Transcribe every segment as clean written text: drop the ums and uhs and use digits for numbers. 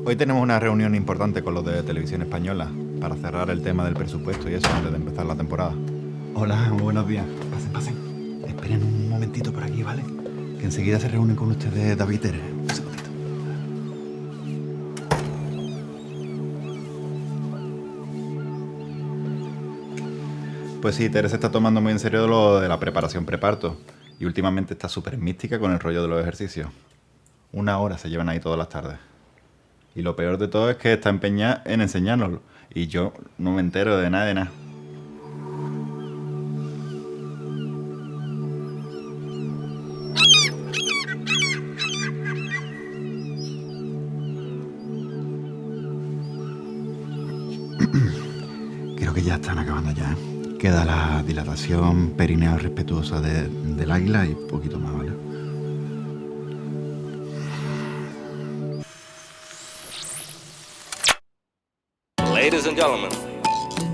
Hoy tenemos una reunión importante con los de Televisión Española para cerrar el tema del presupuesto y eso antes de empezar la temporada. Hola, muy buenos días. Pasen. Esperen un momentito por aquí, ¿vale? Que enseguida se reúnen con ustedes David Tere. Un segundito. Pues sí, Tere se está tomando muy en serio lo de la preparación preparto y últimamente está súper mística con el rollo de los ejercicios. 1 hora se llevan ahí todas las tardes. Y lo peor de todo es que está empeñada en enseñárnoslo y yo no me entero de nada de nada. Creo que ya están acabando ya, ¿eh? Queda la dilatación perineal respetuosa del águila y poquito más, ¿vale? Ladies and gentlemen,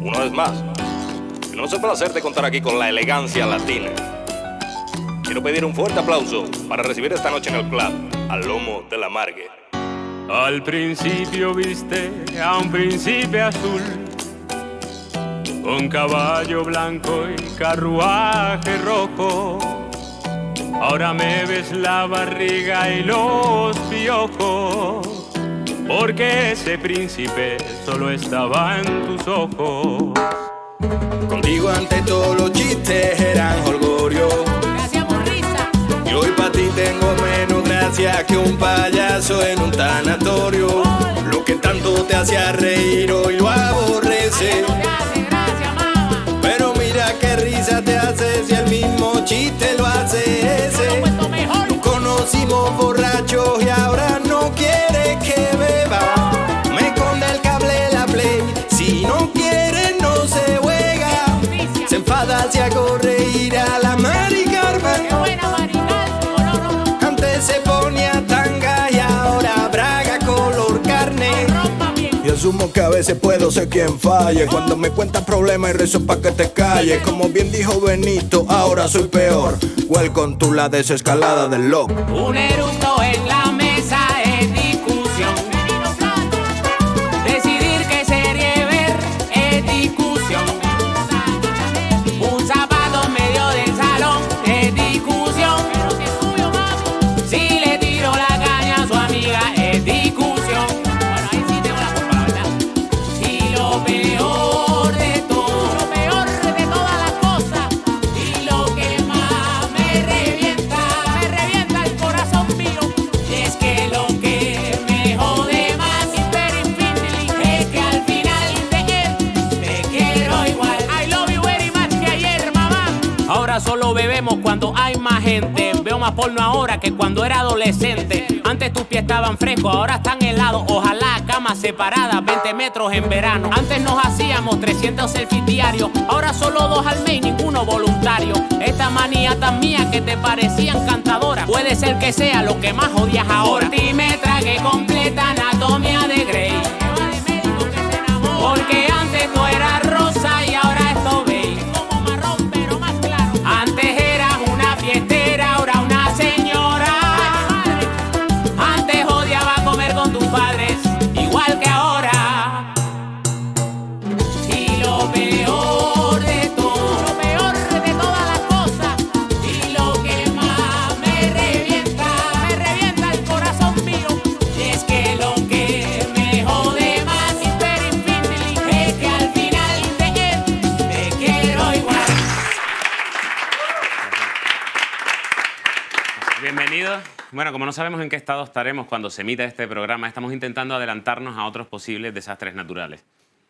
una vez más, no es un placer de contar aquí con la elegancia latina. Quiero pedir un fuerte aplauso para recibir esta noche en el club al lomo de la Margue. Al principio viste a un príncipe azul, con caballo blanco y carruaje rojo. Ahora me ves la barriga y los piojos, porque ese príncipe solo estaba en tus ojos. Contigo ante todos los chistes eran holgorio. Gracias por risa. Y hoy para ti tengo menos gracia que un payaso en un tanatorio. Lo que tanto te hacía reír hoy lo aborrece. No te hace gracia, mamá. Pero mira qué risa te hace si el mismo chiste lo hace ese. Lo he puesto mejor. Nos conocimos borrachos y ahora no quiere que beba. Me esconde el cable la play. Si no quiere no se juega. Se enfada si hago reír a la Mari Carmen. Qué buena marical. No. Antes se ponía tanga y ahora braga color carne. Rompa bien. Y asumo que a veces puedo ser quien falle. Cuando me cuentas problemas y rezo pa' que te calles. Como bien dijo Benito, ahora soy peor. Welcome to la desescalada del loco. Un eructo en la mesa es discusión. Decidir qué serie ver es discusión. Un zapato en medio del salón es discusión. Si le tiro la caña a su amiga es discusión. Bueno, ahí sí tengo la culpa, ¿verdad? Y lo peor de todo, lo peor de todas las cosas, y lo que más me revienta el corazón mío, es que lo que me jode más infinitely es que al final de él te quiero igual. I love you very much que ayer, mamá. Ahora solo bebemos cuando hay más gente. Veo más porno ahora que cuando era adolescente. Antes tus pies estaban frescos, ahora están helados. Ojalá camas separadas, 20 metros en verano. Antes nos hacíamos 300 selfies diarios, ahora solo 2 al mes y ninguno voluntario. Esta manía tan mía que te parecía encantadora puede ser que sea lo que más odias ahora. Por ti me tragué completa anatomía de Grey, porque antes tú eras rosa y ahora esto beige. Como marrón pero más claro. Antes eras una fiestera, ahora una señora. Antes odiaba comer con tus padres, igual que ahora. Y lo peor de todo, lo peor de todas las cosas, y lo que más me revienta el corazón mío, es que lo que me jode más infinitely es que al final de él te quiero igual. Bienvenidos. Bueno, como no sabemos en qué estado estaremos cuando se emita este programa, estamos intentando adelantarnos a otros posibles desastres naturales.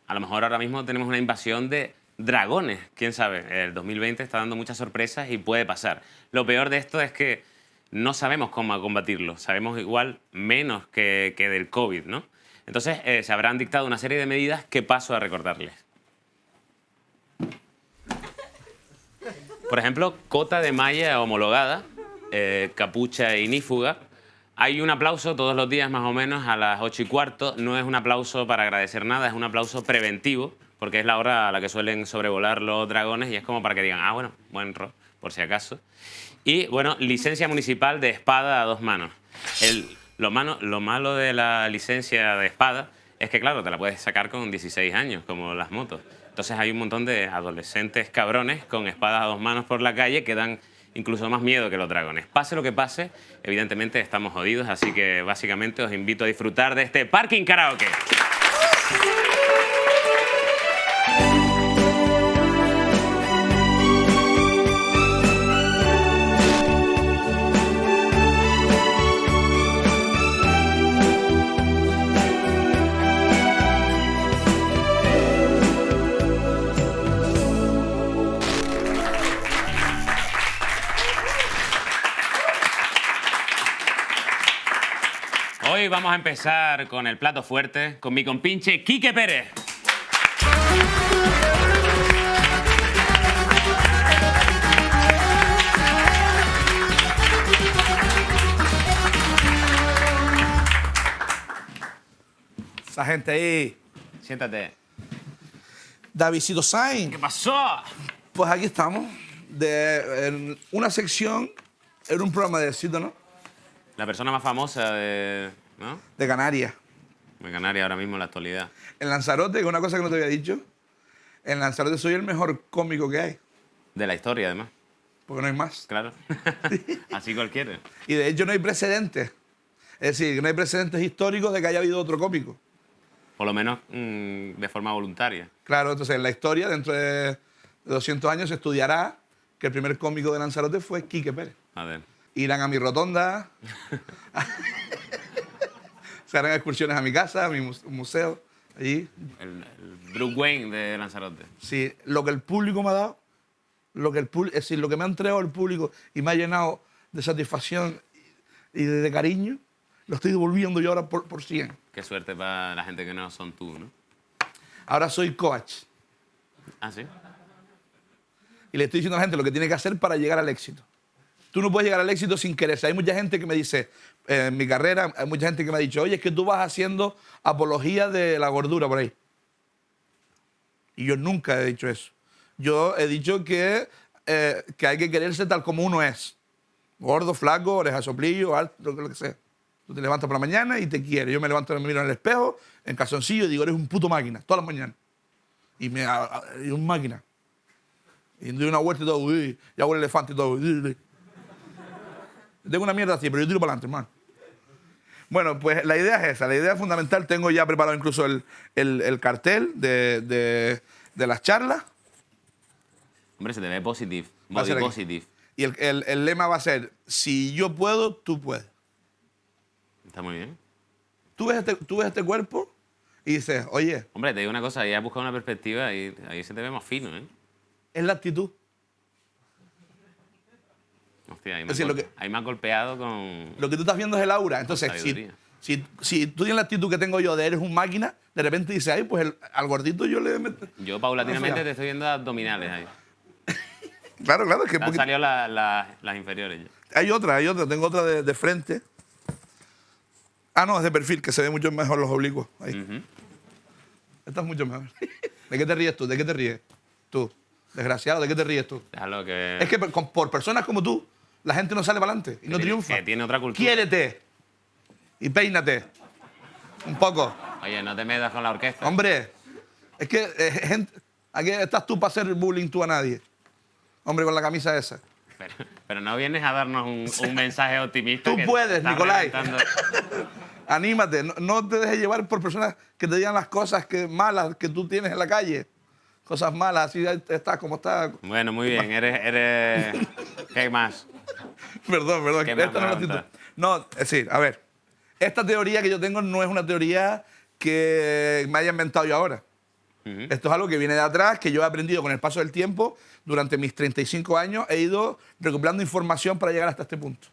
A lo mejor ahora mismo tenemos una invasión de dragones, quién sabe. El 2020 está dando muchas sorpresas y puede pasar. Lo peor de esto es que no sabemos cómo combatirlo. Sabemos igual menos que del COVID, ¿no? Entonces se habrán dictado una serie de medidas que paso a recordarles. Por ejemplo, cota de malla homologada, capucha ignífuga. Hay un aplauso todos los días más o menos a las 8:15. No es un aplauso para agradecer nada, es un aplauso preventivo, porque es la hora a la que suelen sobrevolar los dragones y es como para que digan, ah, bueno, buen rol, por si acaso. Y, bueno, licencia municipal de espada a 2 manos. Lo malo de la licencia de espada es que, claro, te la puedes sacar con 16 años, como las motos. Entonces hay un montón de adolescentes cabrones con espadas a 2 manos por la calle que dan incluso más miedo que los dragones. Pase lo que pase, evidentemente estamos jodidos, así que básicamente os invito a disfrutar de este Parking Karaoke. Hoy vamos a empezar con el plato fuerte, con mi compinche Quique Pérez. Esa gente ahí. Siéntate. Davidcito Sainz. ¿Qué pasó? Pues aquí estamos. En una sección, en un programa de éxito, ¿no? La persona más famosa de, ¿no? De Canarias. de Canarias ahora mismo en la actualidad. En Lanzarote, que una cosa que no te había dicho, en Lanzarote soy el mejor cómico que hay, De la historia, además. porque no hay más. Claro. Así cualquiera. Y de hecho no hay precedentes. Es decir, que no hay precedentes históricos de que haya habido otro cómico. Por lo menos de forma voluntaria. Claro, entonces en la historia, dentro de 200 años, se estudiará que el primer cómico de Lanzarote fue Quique Pérez. A ver. Irán a mi rotonda, se harán excursiones a mi casa, a mi museo, allí. El Bruce Wayne de Lanzarote. Sí, lo que el público me ha dado, es decir, lo que me ha entregado el público y me ha llenado de satisfacción y de cariño, lo estoy devolviendo yo ahora por 100. Qué suerte para la gente que no son tú, ¿no? Ahora soy coach Ah, sí. y le estoy diciendo a la gente lo que tiene que hacer para llegar al éxito. Tú no puedes llegar al éxito sin querer. Hay mucha gente que me dice, en mi carrera, hay mucha gente que me ha dicho, oye, es que tú vas haciendo apología de la gordura por ahí. Y yo nunca he dicho eso. Yo he dicho que hay que quererse tal como uno es. Gordo, flaco, oreja soplillo, alto, lo que sea. Tú te levantas por la mañana y te quieres. Yo me levanto, me miro en el espejo, en calzoncillo, y digo, eres un puto máquina, todas las mañanas. Y un máquina. Y doy una vuelta y todo, uy, y hago el elefante y todo. Uy. Tengo una mierda así, pero yo tiro para adelante, hermano. Bueno, pues la idea es esa. La idea fundamental, tengo ya preparado incluso el cartel de las charlas. Hombre, se te ve positive. Va a Body ser aquí. positive. Y el lema va a ser, si yo puedo, tú puedes. Está muy bien. Tú ves este cuerpo y dices, oye, Hombre, te digo una cosa, ahí has buscado una perspectiva y ahí se te ve más fino, ¿eh? es la actitud. Hostia, ahí Es decir, ahí me ha golpeado con... Lo que tú estás viendo es el aura. Entonces, sabiduría. si tú tienes la actitud que tengo yo de eres un máquina, de repente dices, ay, pues al gordito yo le meto. Yo paulatinamente te estoy viendo abdominales ahí. Claro, es que Te han salido las inferiores ya. hay otra. Tengo otra de frente. Ah, no, es de perfil, que se ve mucho mejor los oblicuos. Ahí. Ujú. Esta es mucho mejor. ¿De qué te ríes tú? ¿De qué te ríes? Tú. Desgraciado, ¿de qué te ríes tú? Déjalo que... Es que por personas como tú, la gente no sale para adelante y no triunfa. Que tiene otra cultura. Quiérete y peínate. Un poco. Oye, no te metas con la orquesta. Hombre, es que, gente, aquí estás tú para hacer bullying tú a nadie. Hombre, con la camisa esa. Pero no vienes a darnos un mensaje optimista. Tú que puedes, estás Nicolai. reventando. Anímate, no te dejes llevar por personas que te digan las cosas malas que tú tienes en la calle. Cosas malas, así estás como estás. Bueno, muy bien. Eres... ¿Qué más? Perdón, ¿Qué que más esta no es la me vas a actitud. No, es decir, a ver, esta teoría que yo tengo no es una teoría que me haya inventado yo ahora. Ujú. Esto es algo que viene de atrás, que yo he aprendido con el paso del tiempo. Durante mis 35 años he ido recopilando información para llegar hasta este punto.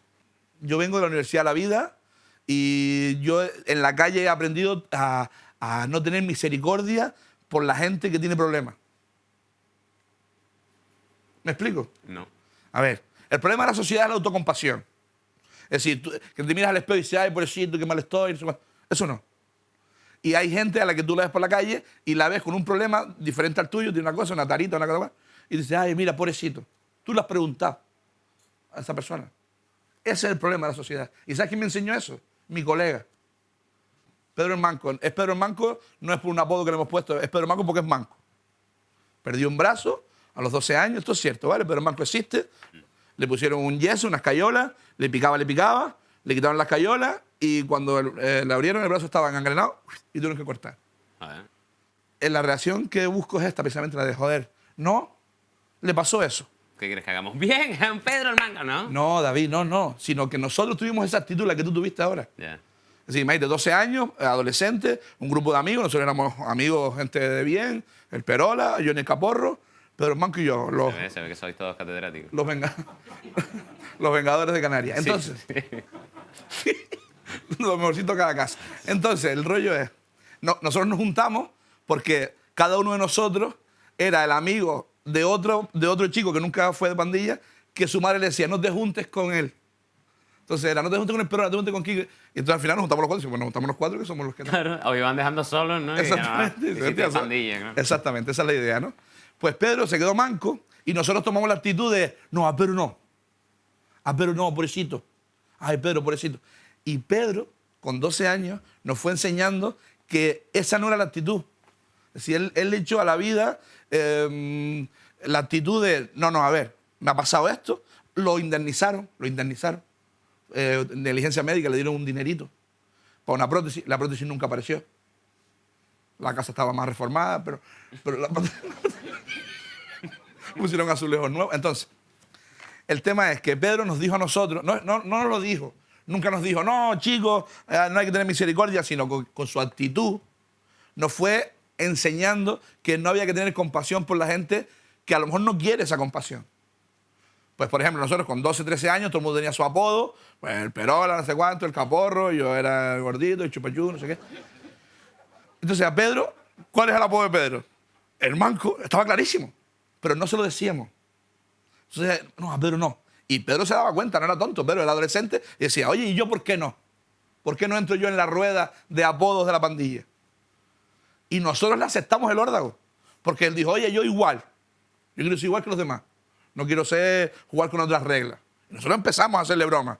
Yo vengo de la Universidad de la Vida y yo en la calle he aprendido a no tener misericordia por la gente que tiene problemas. ¿Me explico? No. A ver, el problema de la sociedad es la autocompasión. Es decir, que te miras al espejo y dices, ay, pobrecito, qué mal estoy. Eso no. Y hay gente a la que tú la ves por la calle y la ves con un problema diferente al tuyo, tiene una cosa, una tarita, una cosa más, y dices, ay, mira, pobrecito. Tú le has preguntado a esa persona. Ese es el problema de la sociedad. ¿Y sabes quién me enseñó eso? mi colega. Pedro el Manco. Es Pedro el Manco, no es por un apodo que le hemos puesto, es Pedro el Manco porque es manco. Perdió un brazo a los 12 años, esto es cierto, ¿vale? Pedro el Manco existe. Le pusieron un yeso, unas cayolas, le picaba, le quitaron las cayolas y cuando le abrieron el brazo estaba engangrenado y tuvieron que cortar. A ver. La reacción que busco es esta, precisamente la de joder. No, le pasó eso. ¿Qué quieres que hagamos? Bien, Pedro el Manco, ¿no? No, David, no. Sino que nosotros tuvimos esa actitud, la que tú tuviste ahora. Ya. Es decir, imagínate, 12 años, adolescente, un grupo de amigos, nosotros éramos amigos, gente de bien, el Perola, Johnny el Caporro, Pedro el Manco y yo, Se ve que sois todos catedráticos. los Vengadores de Canarias. Sí, Entonces, sí. lo mejorcito de cada casa. Entonces, el rollo es, nosotros nos juntamos porque cada uno de nosotros era el amigo de otro chico que nunca fue de pandilla, que su madre le decía, no te juntes con él. Entonces era, no te juntes con el Perola, te juntes con Quique. Y entonces al final nos juntamos los cuatro, y decimos, bueno, nos juntamos los cuatro que somos los que... Claro, os iban dejando solos, ¿no? Exactamente. Y hiciste pandilla, claro. Exactamente, esa es la idea, ¿no? Pues Pedro se quedó manco y nosotros tomamos la actitud de, no, a Pedro no. A Pedro no, pobrecito. Ay, Pedro, pobrecito. Y Pedro, con 12 años, nos fue enseñando que esa no era la actitud. Es decir, él le echó a la vida la actitud de, no, a ver, me ha pasado esto. Lo indemnizaron. Negligencia médica, le dieron un dinerito para una prótesis. La prótesis nunca apareció. La casa estaba más reformada, pero la prótesis... pusieron azulejos nuevos. Entonces, el tema es que Pedro nos dijo a nosotros, no nos lo dijo, nunca nos dijo, no, chicos, no hay que tener misericordia, sino con su actitud nos fue enseñando que no había que tener compasión por la gente que a lo mejor no quiere esa compasión. Pues, por ejemplo, nosotros con 12, 13 años, todo el mundo tenía su apodo, pues el Perola, no sé cuánto, el Caporro, yo era el gordito, el chupachú, no sé qué. Entonces, a Pedro, ¿cuál es el apodo de Pedro? El Manco, estaba clarísimo, pero no se lo decíamos. Entonces, no, a Pedro no. Y Pedro se daba cuenta, no era tonto, Pedro era adolescente, y decía, oye, ¿y yo por qué no? ¿Por qué no entro yo en la rueda de apodos de la pandilla? Y nosotros le aceptamos el órdago, porque él dijo, oye, yo igual, yo quiero ser igual que los demás, no quiero jugar con otras reglas. Y nosotros empezamos a hacerle bromas.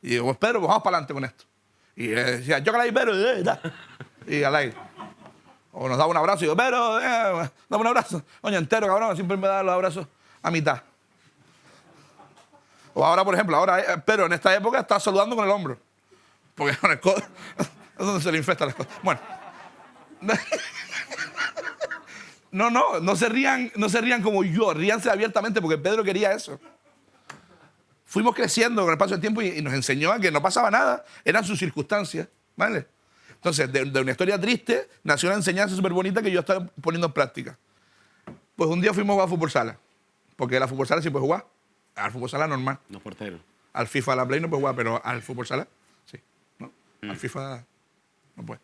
Y digo, pues Pedro, pues vamos para adelante con esto. Y decía, yo que la Pedro, y al aire. O nos daba un abrazo y digo, Pedro, dame un abrazo. Oye, entero, cabrón, siempre me da los abrazos a mitad. O ahora, por ejemplo, Pedro en esta época está saludando con el hombro. Porque con el codo es donde se le infestan las cosas. Bueno. No se rían como yo, ríanse abiertamente porque Pedro quería eso. Fuimos creciendo con el paso del tiempo y nos enseñó a que no pasaba nada, eran sus circunstancias, ¿vale? Entonces, de una historia triste, nació una enseñanza súper bonita que yo estaba poniendo en práctica. Pues un día fuimos a jugar a fútbol sala, porque la fútbol sala sí puede jugar, al fútbol sala normal. No portero. Al FIFA, a la Play no puede jugar, pero al fútbol sala, sí. ¿No? Al FIFA no puede.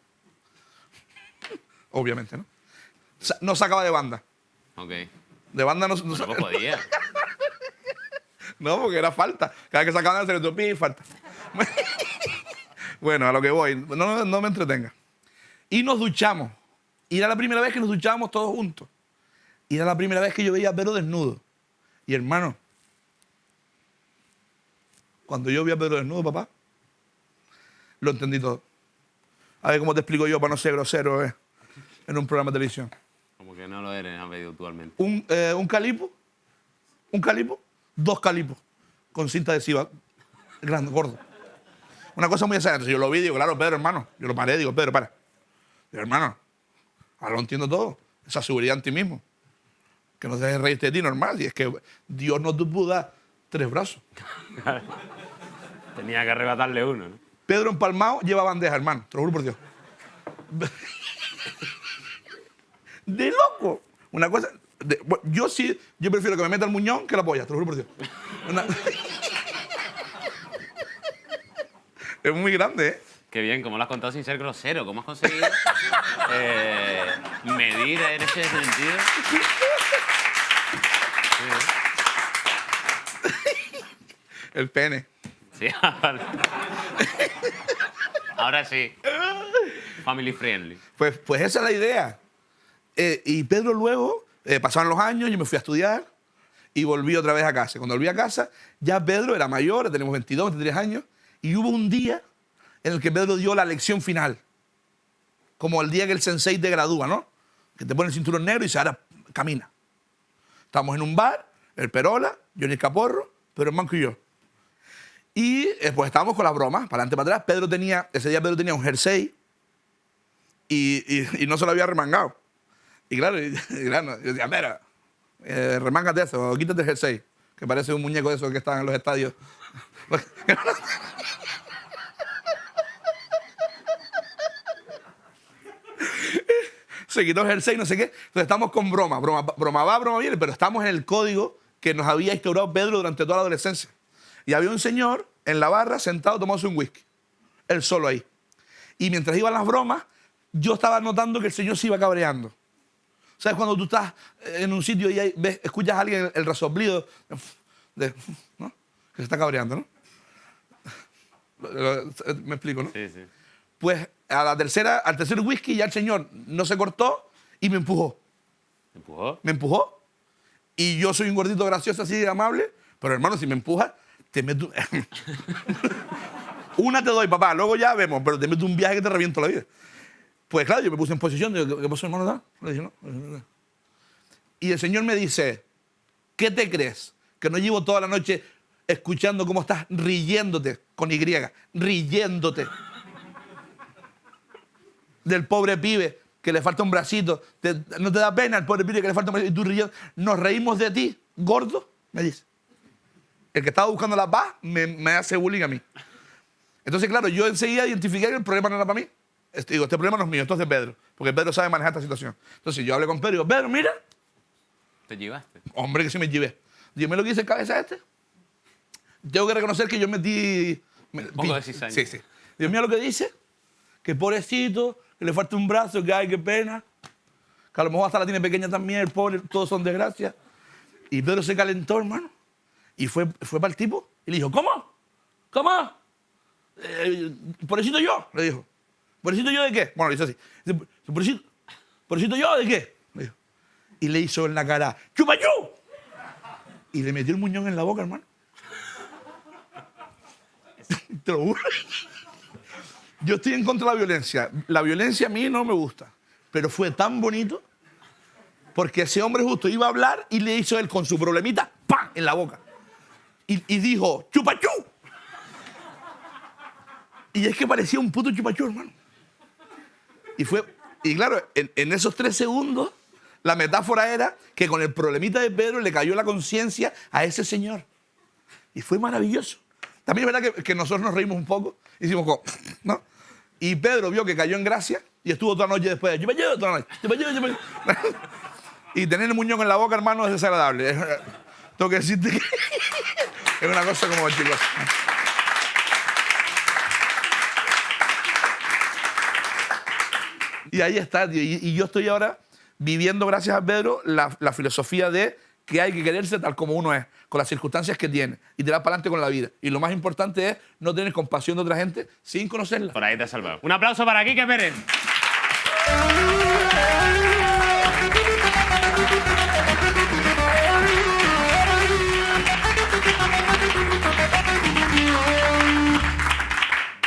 Obviamente, ¿no? No sacaba de banda. Ok. De banda no Pues podía. No, porque era falta. Cada vez que sacaban el cerebro, falta. Bueno, a lo que voy. No me entretenga. Y nos duchamos. Y era la primera vez que nos duchábamos todos juntos. Y era la primera vez que yo veía a Pedro desnudo. Y hermano, cuando yo vi a Pedro desnudo, papá, lo entendí todo. A ver cómo te explico yo para no ser grosero en un programa de televisión. Como que no lo eres habitualmente. Un calipo, 2 calipos con cinta adhesiva grande, gordo. Una cosa muy exagerada. Entonces yo lo vi y digo, claro, Pedro, hermano. Yo lo paré, digo, Pedro, para. Digo, hermano, ahora lo entiendo todo. Esa seguridad en ti mismo. Que no te dejes reírte de ti, normal. Y es que Dios no te pudo dar 3 brazos. Tenía que arrebatarle uno, ¿no? Pedro empalmado lleva bandeja, hermano. Te lo juro por Dios. De loco. Una cosa... yo prefiero que me meta el muñón que la polla, te lo juro por Dios. Es muy grande, ¿eh? Qué bien, ¿cómo lo has contado sin ser grosero? ¿Cómo has conseguido medir en ese sentido? El pene. Sí, ahora sí. Family friendly. Pues esa es la idea. Y Pedro luego, pasaron los años, yo me fui a estudiar y volví otra vez a casa. Cuando volví a casa, ya Pedro era mayor, tenemos 22, 23 años, y hubo un día en el que Pedro dio la lección final. Como el día que el sensei te gradúa, ¿no? Que te pone el cinturón negro y dice, ahora camina. Estamos en un bar, el Perola, Johnny Caporro, Pedro Manco y yo. Y pues estábamos con las bromas, para adelante, para atrás. Ese día Pedro tenía un jersey y no se lo había remangado. Y claro, yo decía, mira, remángate eso, o quítate el jersey, que parece un muñeco de esos que están en los estadios. Se quitó el jersey, no sé qué. Entonces estamos con broma va, broma viene, pero estamos en el código que nos había instaurado Pedro durante toda la adolescencia. Y había un señor en la barra sentado tomándose un whisky, él solo ahí. Y mientras iban las bromas, yo estaba notando que el señor se iba cabreando. ¿Sabes cuando tú estás en un sitio y escuchas a alguien el resoplido ¿no? Que se está cabreando, ¿no? Me explico, ¿no? Sí, sí. Pues al tercer whisky ya el señor no se cortó y me empujó. ¿Te empujó? Me empujó. Y yo soy un gordito gracioso así, amable. Pero hermano, si me empujas, te meto... Una te doy, papá, luego ya vemos, pero te meto un viaje que te reviento la vida. Pues claro, yo me puse en posición, digo, ¿qué pasó, hermano? Le dije, no. Y el señor me dice, ¿qué te crees? Que no llevo toda la noche escuchando cómo estás riéndote, con Y, riéndote del pobre pibe que le falta un bracito. ¿No te da pena el pobre pibe que le falta un bracito? Y tú riendo. Nos reímos de ti, gordo, me dice. El que estaba buscando la paz me hace bullying a mí. Entonces, claro, yo enseguida identifiqué que el problema no era para mí. Digo, este problema no es mío, esto es de Pedro. Porque Pedro sabe manejar esta situación. Entonces yo hablé con Pedro y digo, Pedro, mira. ¿Te llevaste? Hombre, que sí me llevé. Dime lo que dice el cabeza este. Tengo que reconocer que yo metí... Un poco de cizaña. Sí. Dios mío, lo que dice, que pobrecito, que le falta un brazo, que ay, qué pena. Que a lo mejor hasta la tiene pequeña también, el pobre, todos son desgracias. Y Pedro se calentó, hermano. Y fue para el tipo y le dijo, ¿cómo? Pobrecito yo, le dijo. ¿Pobrecito yo de qué? Bueno, le hizo así. ¿Pobrecito yo de qué? Le dijo. Y le hizo en la cara, ¡chupayú! Y le metió el muñón en la boca, hermano. Te lo juro. Yo estoy en contra de la violencia. La violencia a mí no me gusta. Pero fue tan bonito porque ese hombre justo iba a hablar y le hizo él con su problemita, ¡pam!, en la boca. Y dijo, ¡chupachú! Y es que parecía un puto chupachú, hermano. Y claro, en esos 3 segundos, la metáfora era que con el problemita de Pedro le cayó la conciencia a ese señor. Y fue maravilloso. También es verdad que nosotros nos reímos un poco. Hicimos como, ¿no? Y Pedro vio que cayó en gracia y estuvo toda la noche después. ¡Chupachú! Toda la noche. Y tener el muñón en la boca, hermano, es desagradable. Tengo que decirte que es una cosa como, chicos. Y ahí está, tío. Y yo estoy ahora viviendo, gracias a Pedro, la filosofía de que hay que quererse tal como uno es, con las circunstancias que tiene, y tirar para adelante con la vida. Y lo más importante es no tener compasión de otra gente sin conocerla. Por ahí te has salvado. Un aplauso para Quique Pérez.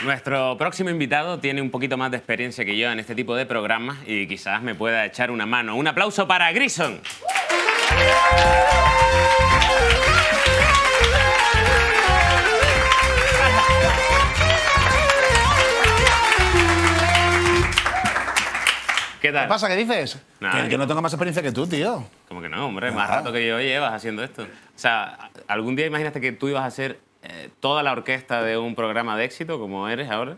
Nuestro próximo invitado tiene un poquito más de experiencia que yo en este tipo de programas y quizás me pueda echar una mano. Un aplauso para Grison. ¿Qué tal? ¿Qué pasa? ¿Qué dices? Nada, Que yo no tengo más experiencia que tú, tío. Como que no, hombre, más rato que yo llevas haciendo esto. O sea, algún día imaginaste que tú ibas a ser toda la orquesta de un programa de éxito como eres ahora.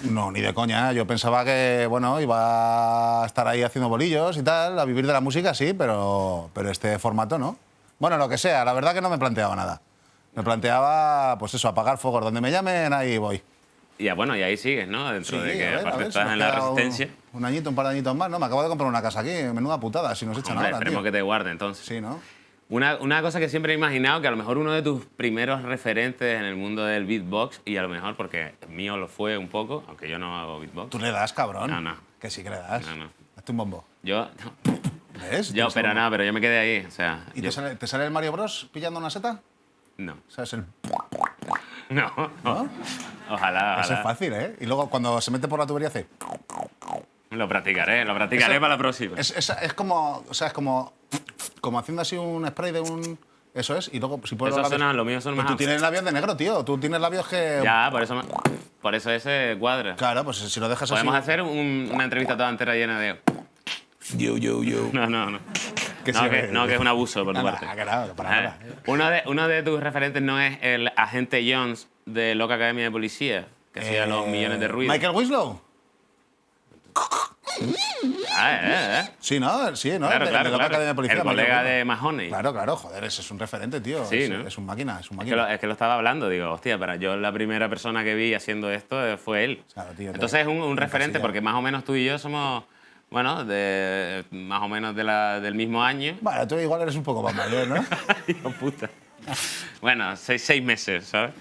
No, ni de coña. Yo pensaba que, bueno, iba a estar ahí haciendo bolillos y tal, a vivir de la música, sí, pero este formato no. Bueno, lo que sea, la verdad que no me planteaba nada. Me planteaba, pues eso, apagar fuegos. Donde me llamen, ahí voy. Y ya, bueno, y ahí sigues, ¿no? Dentro Sí, de que a ver, aparte se estás nos en la queda Resistencia. un añito, un par de añitos más, ¿no? Me acabo de comprar una casa aquí, menuda putada, si nos echan Hombre, ahora, esperemos tío. que te guarde entonces. Sí, ¿no? Una cosa que siempre he imaginado, que a lo mejor uno de tus primeros referentes en el mundo del beatbox, y a lo mejor porque mío lo fue un poco, aunque yo no hago beatbox. Tú le das, cabrón. No. Que sí que le das. No. Hazte un bombo. Yo, ¿Ves? yo Tienes pero un bombo. nada, pero yo me quedé ahí. O sea, ¿Y yo- te sale el Mario Bros pillando una seta? No. ¿Sabes? El... No, ¿No? Ojalá, Eso es ojalá. fácil, ¿eh? Y luego cuando se mete por la tubería hace... Lo practicaré Eso- para la próxima. Es como, o sea, es como haciendo así un spray de un... Eso es, y luego si pones Eso los labios... suena, lo mío son Pues más... tú tienes labios de negro, tío. Tú tienes labios que... Ya, por eso ese cuadra. Claro, pues si lo dejas Podemos así... hacer una entrevista toda entera llena de... Yo. No. Que No, sí, que es un abuso por tu parte. Que no, para nada. Uno de tus referentes no es el agente Jones de Loca Academia de Policía, que hacía los millones de ruidos. Michael Winslow. Sí, ¿no? Sí, ¿no? Claro, de claro, Loca Academia de Policía. El Michael colega Winslow. de Mahoney. Claro, joder, ese es un referente, tío. Sí, es, ¿no? es un máquina, es un Es máquina. que lo estaba hablando, digo, hostia, pero yo la primera persona que vi haciendo esto fue él. Claro, tío, Entonces es un referente encasillado. porque más o menos tú y yo somos, bueno, más o menos del mismo año. Bueno, tú igual eres un poco más mayor, ¿no? Hijo puta. Bueno, 6 meses, ¿sabes?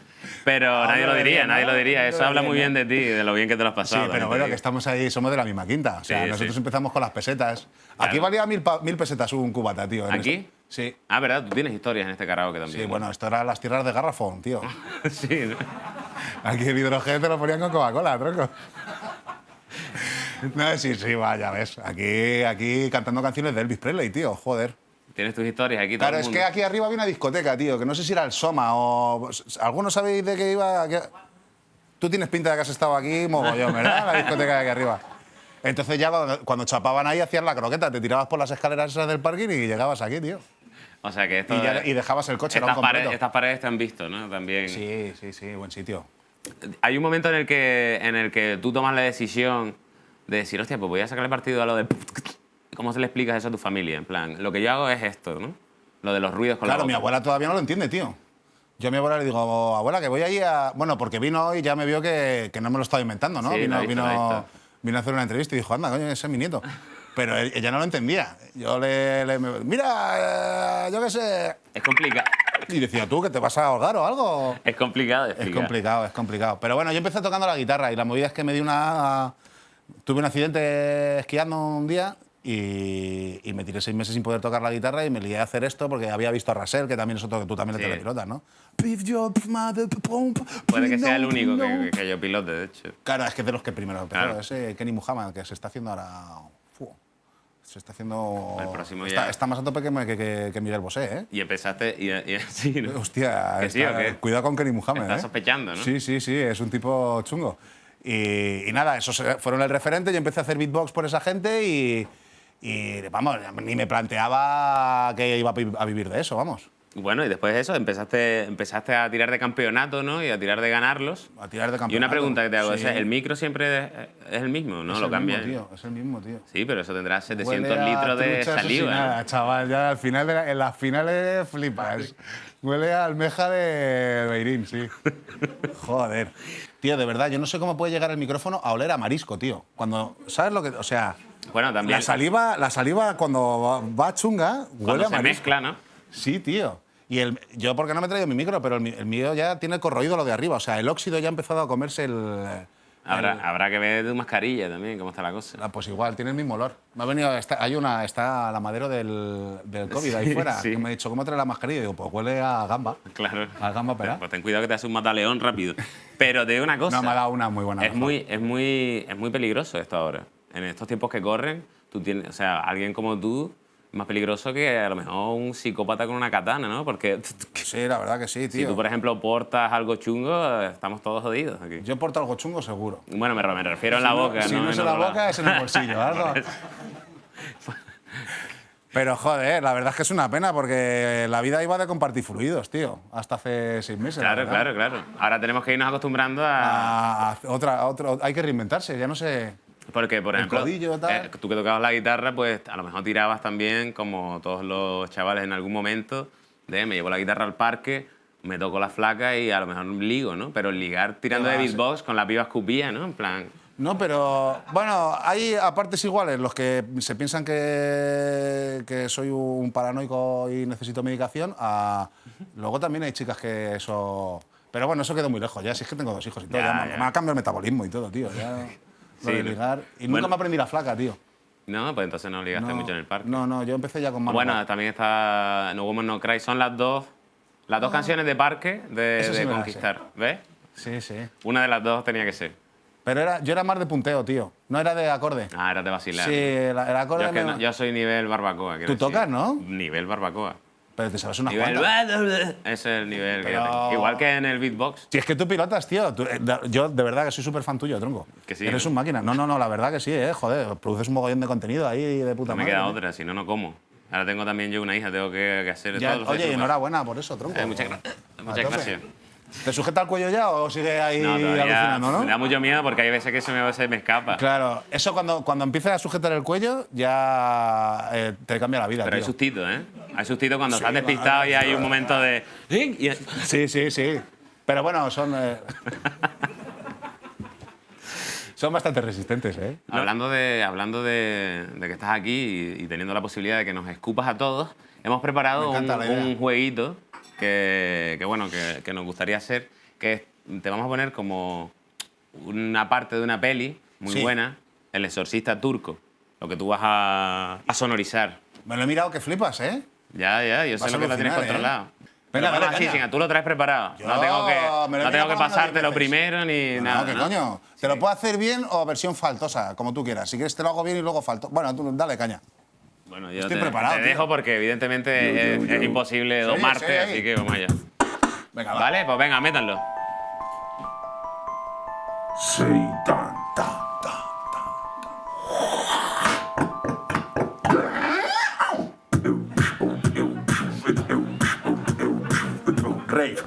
Pero Ah, nadie no lo lo diría, diría, nadie ¿no? lo diría. Eso No lo habla diría, muy bien ¿no? de ti, de lo bien que te lo has Sí, pasado. pero también bueno, te que digo. estamos ahí, somos de la misma quinta. O sea, Sí, nosotros sí. empezamos con las pesetas. Aquí Claro. valía 1000 pesetas un cubata, tío. en ¿Aquí? eso. Sí. Ah, ¿verdad? Tú tienes historias en este karaoke también. Sí, ¿no? bueno, esto era las tierras de Garrafón, tío. Sí, ¿no? Aquí el hidrogel te lo ponían con Coca-Cola, tronco. No, sí, va, ya ves. Aquí cantando canciones de Elvis Presley, tío, joder. Tienes tus historias aquí. Claro, todo el es mundo. que aquí arriba había una discoteca, tío, que no sé si era el Soma o... ¿Algunos sabéis de qué iba? Tú tienes pinta de que has estado aquí, mogollón, ¿verdad? La discoteca de aquí arriba. Entonces ya cuando chapaban ahí hacías la croqueta, te tirabas por las escaleras esas del parking y llegabas aquí, tío. O sea que esto. Y dejabas el coche, era un estas, completo. estas paredes te han visto, ¿no? También. Sí, buen sitio. Hay un momento en el que tú tomas la decisión de decir, hostia, pues voy a sacarle partido a lo de... ¿Cómo se le explicas eso a tu familia? En plan, lo que yo hago es esto, ¿no? Lo de los ruidos con la Claro, boca. mi abuela todavía no lo entiende, tío. Yo a mi abuela le digo, abuela, que voy ahí a... Bueno, porque vino y ya me vio que no me lo estaba inventando, ¿no? Sí, lo he visto, lo he visto. Vino a hacer una entrevista y dijo, anda, coño, ese es mi nieto. Pero ella no lo entendía. Yo mira, yo qué sé... Es complicado. Y decía, ¿tú que te vas a ahogar o algo? Es complicado de Es explicar. es complicado. Pero bueno, yo empecé tocando la guitarra y la movida es que me di una... Tuve un accidente esquiando un día y me tiré 6 meses sin poder tocar la guitarra y me lié a hacer esto porque había visto a Russell, que también es otro que tú también le Sí. telepilotas, ¿no? Puede que sea el único que yo pilote, de hecho. Claro, es que es de los que primero empezó. Claro. Ese Kenny Muhammad, que se está haciendo ahora... Se está haciendo... El próximo está, ya. está más a tope que Miguel Bosé, ¿eh? Y empezaste... sí, ¿no? Hostia, ¿Que sí o qué? cuidado con Kenny Muhammad, Estás ¿eh? sospechando, ¿no? Sí, es un tipo chungo. Y nada, esos fueron el referente. Yo empecé a hacer beatbox por esa gente y vamos, ni me planteaba que iba a vivir de eso, vamos. Bueno, y después de eso empezaste a tirar de campeonato, ¿no? Y a tirar de ganarlos. A tirar de Y campeonato. una pregunta que te hago, Sí. ¿el micro siempre es el mismo, no? Es Lo el cambian. mismo, tío, es el mismo, tío. Sí, pero eso tendrá 700 Huele a litros de trucha saliva. asesinada, ¿no? chaval, ya al final en las finales flipas. Huele a almeja de Beirín, sí. Joder. Tío, de verdad, yo no sé cómo puede llegar el micrófono a oler a marisco, tío. Cuando, ¿sabes lo que...? O sea, Bueno, también la saliva cuando va chunga cuando huele a se marisco. mezcla, ¿no? Sí, tío. Y yo porque no me he traído mi micro, pero el mío ya tiene corroído lo de arriba. O sea, el óxido ya ha empezado a comerse Habrá que ver tu mascarilla también, cómo está la cosa. Pues igual, tiene el mismo olor. Me ha venido, está la madera del COVID ahí Sí, fuera. sí. Que me ha dicho, ¿cómo trae la mascarilla? Y digo, pues huele a gamba. Claro. A gamba pelada. Pues ten cuidado que te hace un mataleón rápido. Pero te digo una cosa. No, me ha dado una muy buena. Es muy peligroso esto ahora. En estos tiempos que corren, tú tienes, o sea, alguien como tú es más peligroso que a lo mejor un psicópata con una katana, ¿no? Porque Sí, la verdad que sí, si tío. tú, por ejemplo, portas algo chungo, estamos todos jodidos aquí. Yo porto algo chungo seguro. Bueno, me refiero en la boca, Si ¿no? no es En en la otro lado. boca, es en el bolsillo. Algo. Pero joder, la verdad es que es una pena porque la vida iba de compartir fluidos, tío. Hasta hace 6 meses. la Claro, verdad. claro. Ahora tenemos que irnos acostumbrando a... Hay que reinventarse, ya no sé. Porque, por El ejemplo, codillo, tal. tú que tocabas la guitarra, pues a lo mejor tirabas también, como todos los chavales en algún momento, de me llevo la guitarra al parque, me toco la flaca y a lo mejor ligo, ¿no? Pero ligar tirando de beatbox con la piba escupía, ¿no? En plan... No, pero bueno, hay a partes iguales los que se piensan que soy un paranoico y necesito medicación. Luego también hay chicas que eso... Pero bueno, eso quedó muy lejos ya, si es que tengo 2 hijos y todo. Ya, Ya ya. me ha cambiado el metabolismo y todo, tío. Ya, Sí, lo de ¿no? ligar. Y Bueno. nunca me aprendí la flaca, tío. No, pues entonces no ligaste No, mucho en el parque. No, yo empecé ya con mano. Bueno, también está No Woman No Cry. Son las dos Las dos canciones de Parque Eso sí de me la Conquistar. ¿Ves? Sí, sí. Una de las dos tenía que ser. Pero yo era más de punteo, tío. No era de acorde. Ah, era de vacilar. Sí, el acorde... Yo, es que me- no- yo soy nivel barbacoa. quiero Tú tocas, decir. ¿no? Nivel barbacoa. Pero te sabes unas Nivel... cuantas. Ese es el nivel que yo Pero- tengo. Igual que en el beatbox. Si es que tú pilotas, tío. Yo de verdad que soy súper fan tuyo, tronco. Que sí, Eres ¿no? un máquina. No, la verdad que sí, joder. Produces un mogollón de contenido ahí de puta No me madre. queda ¿no? otra, si no, no como. Ahora tengo también yo una hija, tengo que hacer Ya, todo. lo oye, sé, enhorabuena por eso, tronco. Muchas gracias. A Muchas tope. gracias. ¿Te sujeta el cuello ya o sigue ahí No, todavía alucinando, no? me da mucho miedo porque hay veces que se me escapa. Claro, eso cuando empiezas a sujetar el cuello ya te cambia la vida, Pero hay tío. sustito, ¿eh? Hay sustito cuando estás despistado y hay un momento de... y- Sí. Pero bueno, son bastante resistentes, ¿eh? Hablando de que estás aquí y teniendo la posibilidad de que nos escupas a todos, hemos preparado Me encanta la idea. un jueguito que nos gustaría hacer, que te vamos a poner como una parte de una peli muy Sí. buena, El exorcista turco, lo que tú vas a sonorizar. Me lo he mirado que flipas, ¿eh? Ya, yo sé Vas a lo que lo tienes alucinar, ¿eh? controlado. Venga, Pero dale, bueno, así, caña. tú lo traes preparado. Yo No tengo me lo he que mirado como no pasártelo 10 veces. primero ni No, nada. ¿qué ¿no? coño? Te lo puedo hacer bien o versión faltosa, como tú quieras. Si quieres te lo hago bien y luego falto. Bueno, tú dale caña. Bueno, yo Estoy te preparado, te tío. dejo porque evidentemente es imposible domarte, sí, ahí. así que vamos allá. Venga, va. Vale, pues venga, métanlo. Seitan, ta, ta. Rave.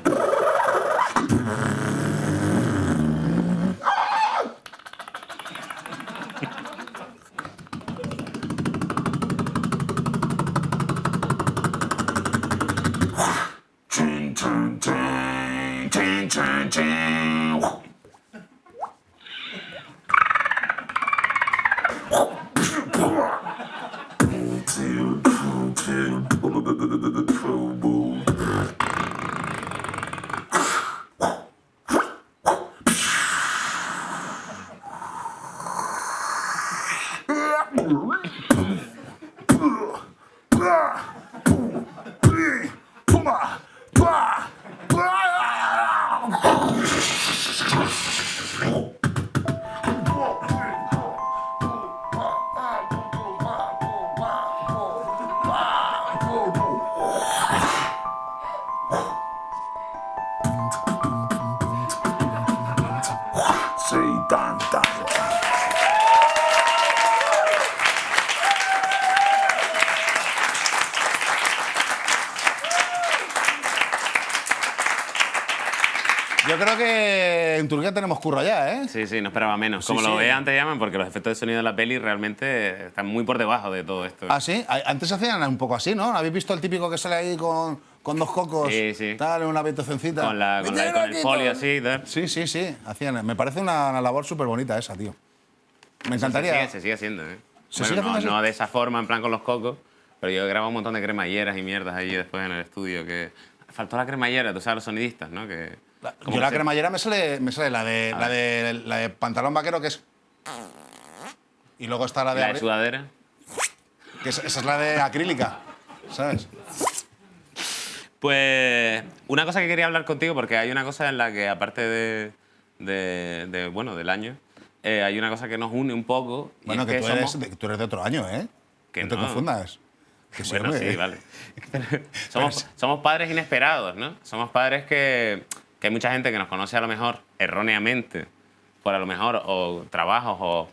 Chin, chin, chin, chin, chin, chin. Seitan, ta, ta. Yo creo que en Turquía tenemos curro ya, ¿eh? Sí, no esperaba menos. Sí, Como lo sí. veía antes llaman, porque los efectos de sonido de la peli realmente están muy por debajo de todo esto. Ah, sí. Antes hacían un poco así, ¿no? ¿Habéis visto el típico que sale ahí con dos cocos? Sí. Tal, en una habitacioncita. Con el folio así. tal. Sí. Hacían. Me parece una labor súper bonita esa, tío. Me encantaría. Se sigue haciendo, ¿eh? ¿Se Bueno, sigue haciendo así? no de esa forma, en plan con los cocos, pero yo grabo un montón de cremalleras y mierdas ahí después en el estudio. Que faltó la cremallera, tú sabes, los sonidistas, ¿no? Que, como Yo la que se- cremallera me sale la de pantalón vaquero, que es. Y luego está la de. La de sudadera. que esa es la de acrílica, ¿sabes? Pues una cosa que quería hablar contigo, porque hay una cosa en la que, aparte bueno, del año, hay una cosa que nos une un poco. y Bueno, es que somos- tú eres de otro año, ¿eh? Que no te no. confundas. Que Bueno, hombre. sí, vale. somos padres inesperados, ¿no? Somos padres que hay mucha gente que nos conoce a lo mejor erróneamente por a lo mejor o trabajos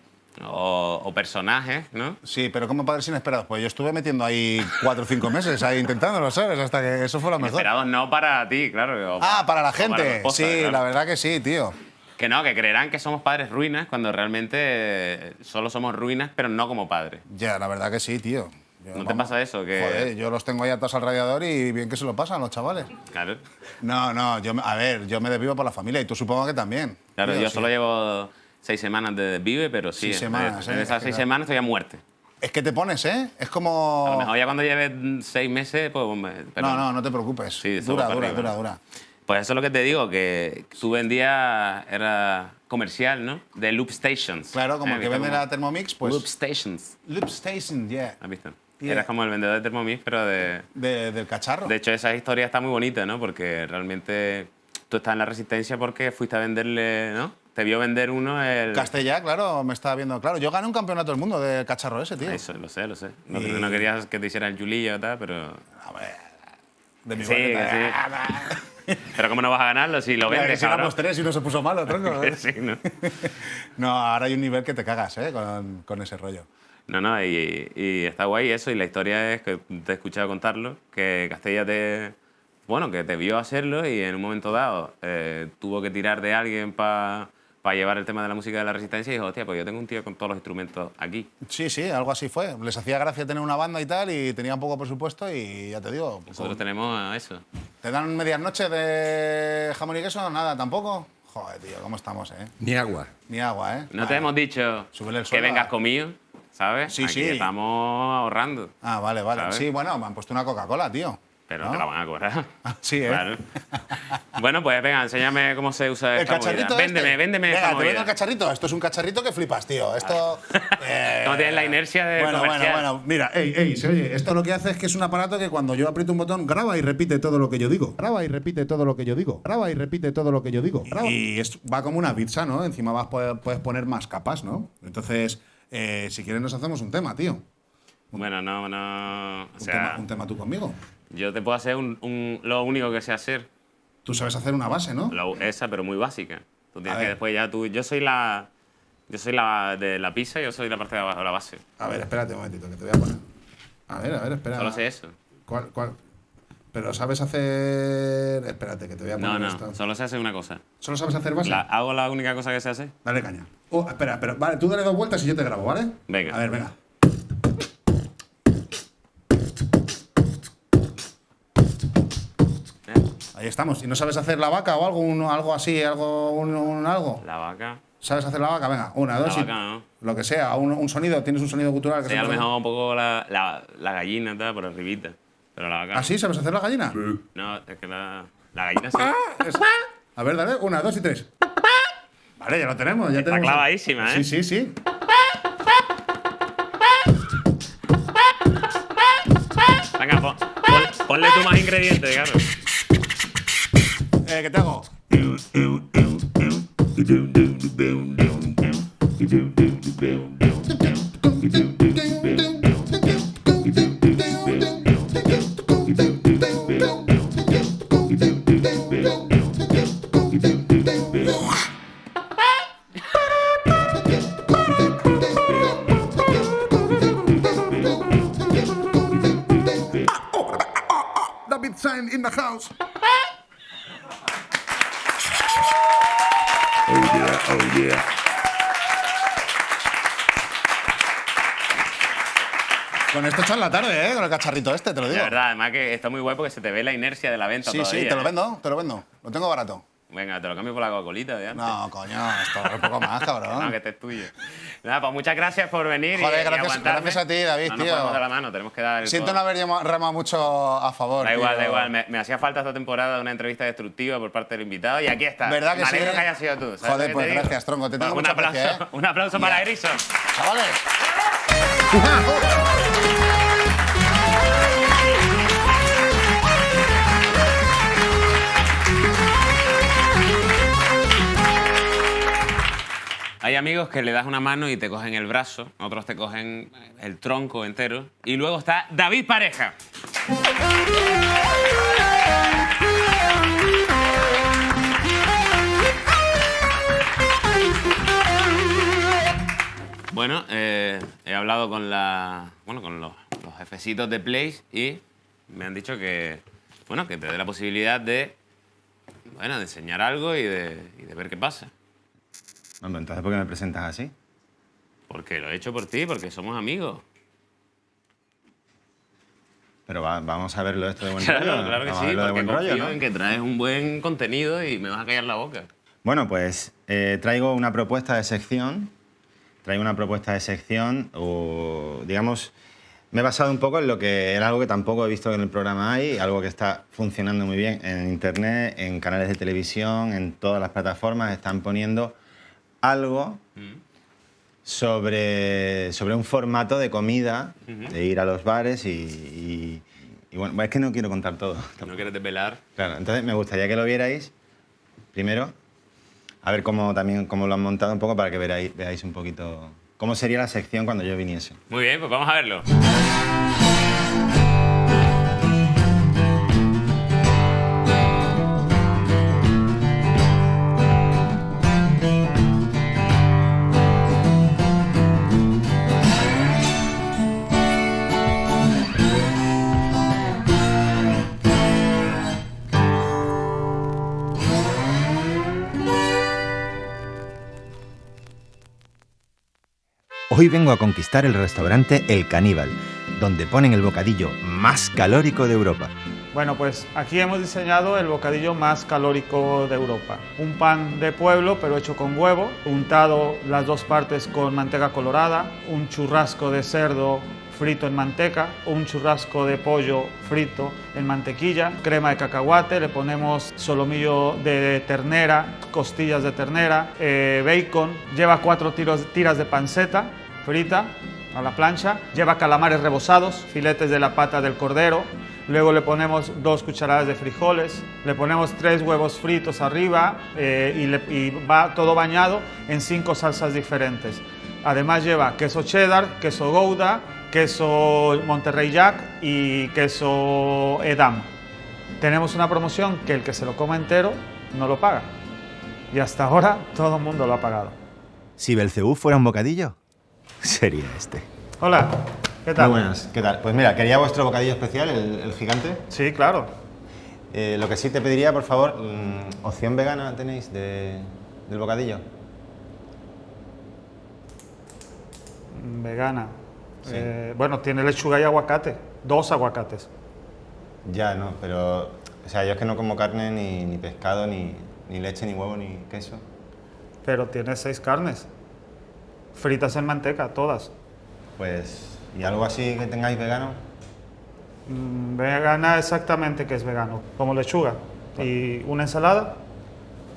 o personajes, ¿no? Sí, pero como padres inesperados. Pues yo estuve metiendo ahí 4 o 5 meses ahí intentándolo, ¿sabes? Hasta que eso fue lo mejor. Inesperados no para ti, claro. Ah, para la o tu gente. esposa, Sí, claro. la verdad que sí, tío. Que no, que creerán que somos padres ruinas cuando realmente solo somos ruinas, pero no como padres. Ya, la verdad que sí, tío. Yo, ¿No te pasa eso? Que... Joder, yo los tengo ahí atados al radiador y bien que se lo pasan los chavales. Claro. No, yo me desvivo por la familia y tú supongo que también. Claro, Tío, yo sí. solo llevo 6 semanas de desvive, pero sí. 6 semanas, en ¿eh? esas Es que 6 claro. semanas estoy a muerte. Es que te pones, ¿eh? Es como... A lo mejor ya cuando lleve 6 meses, pues... pero- No te preocupes. Sí, eso va para arriba. Dura. Pues eso es lo que te digo, que tú vendías, era comercial, ¿no? De Loop Stations. Claro, como el que ¿Viste vende cómo? la Thermomix, pues... Loop Stations. Loop Station, yeah. ¿Has visto? Eras como el vendedor de Thermomix, pero del cacharro. De hecho, esa historia está muy bonita, ¿no? Porque realmente tú estás en la Resistencia porque fuiste a venderle, ¿no? Te vio vender uno el... Castella, claro, me estaba viendo. Claro, yo gané un campeonato del mundo de cacharro ese, tío. Eso, lo sé. No querías que te hiciera el Julillo y tal, pero... A ver, de mi Sí, sí. Pero ¿cómo no vas a ganarlo si lo Mira, que vendes, si cabrón? éramos 3 y no se puso malo, tronco. Sí, ¿no? No, ahora hay un nivel que te cagas, con ese rollo. No, y está guay eso. Y la historia es que te he escuchado contarlo, que Castella que te vio hacerlo y en un momento dado tuvo que tirar de alguien para llevar el tema de la música de la Resistencia y dijo, hostia, pues yo tengo un tío con todos los instrumentos aquí. Sí, algo así fue. Les hacía gracia tener una banda y tal y tenían poco presupuesto y ya te digo. Nosotros tenemos eso. ¿Te dan medias noches de jamón y queso? Nada, tampoco. Joder, tío, ¿cómo estamos, Ni agua. Ni agua, ¿eh? No te hemos dicho Súbele el que sueldo vengas a- conmigo, ¿sabes? Sí, Aquí sí. estamos ahorrando. Ah, vale. ¿Sabes? Sí, bueno, me han puesto una Coca-Cola, tío. Pero ¿no? te la van a cobrar. Sí, ¿eh? Claro. Bueno, pues venga, enséñame cómo se usa El esta movida. cacharrito Véndeme este. esta Venga, te movida. vendo el cacharrito. Esto es un cacharrito que flipas, tío. Esto... No tienes la inercia de comercial. Bueno. Mira, se oye. Esto lo que hace es que es un aparato que cuando yo aprieto un botón, graba y repite todo lo que yo digo. Graba y repite todo lo que yo digo. Graba y repite todo lo que yo digo. Y va como una pizza, ¿no? Encima puedes poner más capas, ¿no? Entonces, si quieres nos hacemos un tema, tío. Bueno, no. O sea, Un tema tú conmigo. yo te puedo hacer lo único que sé hacer. Tú sabes hacer una base, ¿no? Esa, pero muy básica. Tú tienes A que ver. después ya tú. Yo soy la de la pizza y yo soy la parte de abajo, la base. A ver, espérate un momentito, que te voy a poner. A ver, espera. Solo sé eso. ¿Cuál? Pero sabes hacer. Espérate, que te voy a poner No, esto. solo sé hacer una cosa. ¿Solo sabes hacer base? Hago la única cosa que sé hacer. Dale caña. Espera. Vale, tú dale 2 vueltas y yo te grabo, ¿vale? Venga. A ver, venga. Ahí estamos. ¿Y no sabes hacer la vaca o algo así, algo? La vaca. ¿Sabes hacer la vaca? Venga, 1, 2 La y. vaca no. Lo que sea, un sonido, tienes un sonido cultural que Sí, a lo puede- mejor un poco la gallina tal, por arribita. Pero la vaca. ¿Ah, sí? ¿Sabes hacer la gallina? No, es que la gallina sí. A ver, dale, 1, 2 y 3. Vale, ya lo tenemos. Ya Está tenemos. clavadísima, ¿eh? Sí. Venga, ponle tú más ingredientes, claro. ¿Qué te hago? David Sign in the house. Oh yeah. Con esto echas la tarde, ¿eh? Con el cacharrito este, te lo De digo. verdad, además que está muy guay porque se te ve la inercia de la venta Sí, todavía. te lo ¿eh? vendo. Lo tengo barato. Venga, te lo cambio por la Coca-Colita de antes. No, coño, esto es un poco más, cabrón. No, que este es tuyo. Nada, pues muchas gracias por venir. Joder, y aguantarme. gracias a ti, David, no tío. Nos podemos dar la mano, tenemos que dar el Siento no codo. haber remado mucho a favor. Da igual, tío. da igual. Me hacía falta esta temporada una entrevista destructiva por parte del invitado y aquí está. ¿Verdad que Me sí? alegro que haya sido tú. ¿sabes Joder, lo que pues te digo? gracias, tronco. Te Bueno, tengo un mucha aplauso, aprecio, ¿eh? un aplauso para Grison. Chavales. Hay amigos que le das una mano y te cogen el brazo, otros te cogen el tronco entero. Y luego está David Pareja. Bueno, he hablado con con los jefecitos de Place y me han dicho que, que te dé la posibilidad de enseñar algo y de ver qué pasa. Hombre, entonces, ¿por qué me presentas así? Porque lo he hecho por ti, porque somos amigos. Pero vamos a verlo esto de buen Claro, rollo. claro que Vamos a sí, verlo de porque buen rollo, confío ¿no? en que traes un buen contenido y me vas a callar la boca. Bueno, pues traigo una propuesta de sección. O, digamos, me he basado un poco en lo que era algo que tampoco he visto en el programa hay, algo que está funcionando muy bien en internet, en canales de televisión, en todas las plataformas. Están poniendo algo sobre un formato de comida, de ir a los bares y bueno, es que no quiero contar todo. ¿No quieres desvelar? Claro, entonces me gustaría que lo vierais primero, a ver cómo lo han montado un poco para que veáis un poquito cómo sería la sección cuando yo viniese. Muy bien, pues vamos a verlo. Hoy vengo a conquistar el restaurante El Caníbal, donde ponen el bocadillo más calórico de Europa. Bueno, pues aquí hemos diseñado el bocadillo más calórico de Europa. Un pan de pueblo, pero hecho con huevo, untado las dos partes con manteca colorada, un churrasco de cerdo frito en manteca, un churrasco de pollo frito en mantequilla, crema de cacahuate, le ponemos solomillo de ternera, costillas de ternera, bacon, lleva 4 tiras de panceta frita a la plancha, lleva calamares rebozados, filetes de la pata del cordero, luego le ponemos 2 cucharadas de frijoles, le ponemos 3 huevos fritos arriba y va todo bañado en 5 salsas diferentes. Además lleva queso cheddar, queso gouda, queso Monterrey Jack y queso Edam. Tenemos una promoción que el que se lo coma entero no lo paga. Y hasta ahora todo el mundo lo ha pagado. Si Belcebú fuera un bocadillo, sería este. Hola, ¿qué tal? Muy buenas, ¿qué tal? Pues mira, quería vuestro bocadillo especial, el gigante. Sí, claro. Lo que sí te pediría, por favor, ¿opción vegana tenéis del bocadillo? Vegana. Sí. Bueno, tiene lechuga y aguacate. 2 aguacates. Ya, no, pero... O sea, yo es que no como carne, ni pescado, ni leche, ni huevo, ni queso. Pero tiene 6 carnes. Fritas en manteca, todas. Pues... ¿Y algo así que tengáis vegano? Vegana exactamente que es vegano. Como lechuga. ¿Y una ensalada?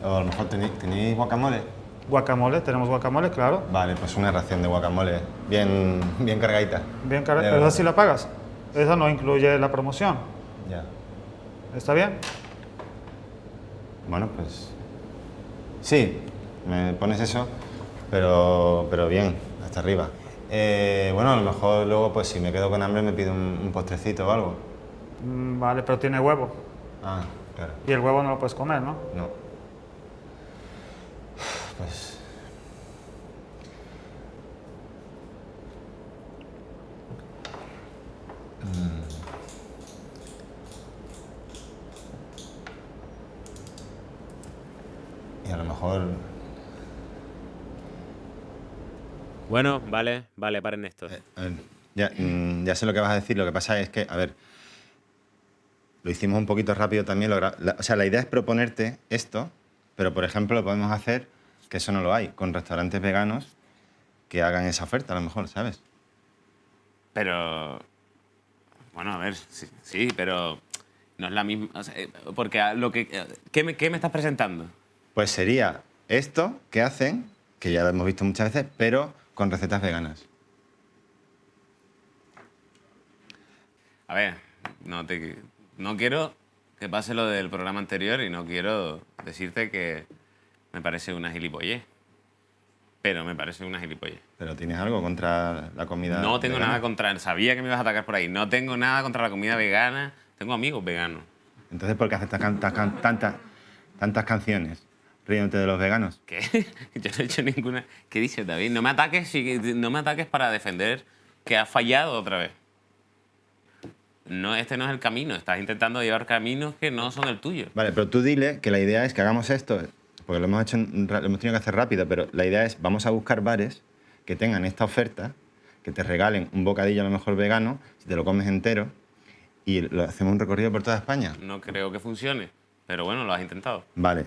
O a lo mejor tenéis guacamole. Guacamole, tenemos guacamole, claro. Vale, pues una ración de guacamole bien cargadita. Bien, pero esa sí la pagas. Esa no incluye la promoción. Ya. ¿Está bien? Bueno, pues... Sí, me pones eso, pero bien, hasta arriba. Bueno, a lo mejor luego, pues si me quedo con hambre, me pido un postrecito o algo. Vale, pero tiene huevo. Ah, claro. Y el huevo no lo puedes comer, ¿no? No. Pues... Y a lo mejor... Bueno, vale, paren esto. A ver, ya sé lo que vas a decir, lo que pasa es que, a ver, lo hicimos un poquito rápido también. O sea, la idea es proponerte esto, pero por ejemplo lo podemos hacer, que eso no lo hay, con restaurantes veganos que hagan esa oferta a lo mejor, ¿sabes? Pero... Bueno, a ver, sí, pero no es la misma... O sea, porque ¿qué me estás presentando? Pues sería esto que hacen, que ya lo hemos visto muchas veces, pero con recetas veganas. A ver, no quiero que pase lo del programa anterior y no quiero decirte que me parece una gilipollez. Pero me parece una gilipollez. ¿Pero tienes algo contra la comida No tengo vegana? nada contra... Sabía que me ibas a atacar por ahí. No tengo nada contra la comida vegana. Tengo amigos veganos. Entonces, ¿por qué haces tantas canciones riéndote de los veganos? ¿Qué? Yo no he hecho ninguna... ¿Qué dices, David? No me ataques para defender que has fallado otra vez. No, este no es el camino. Estás intentando llevar caminos que no son el tuyo. Vale, pero tú dile que la idea es que hagamos esto, porque lo hemos tenido que hacer rápido, pero la idea es, vamos a buscar bares que tengan esta oferta, que te regalen un bocadillo a lo mejor vegano, si te lo comes entero, y hacemos un recorrido por toda España. No creo que funcione, pero bueno, lo has intentado. Vale,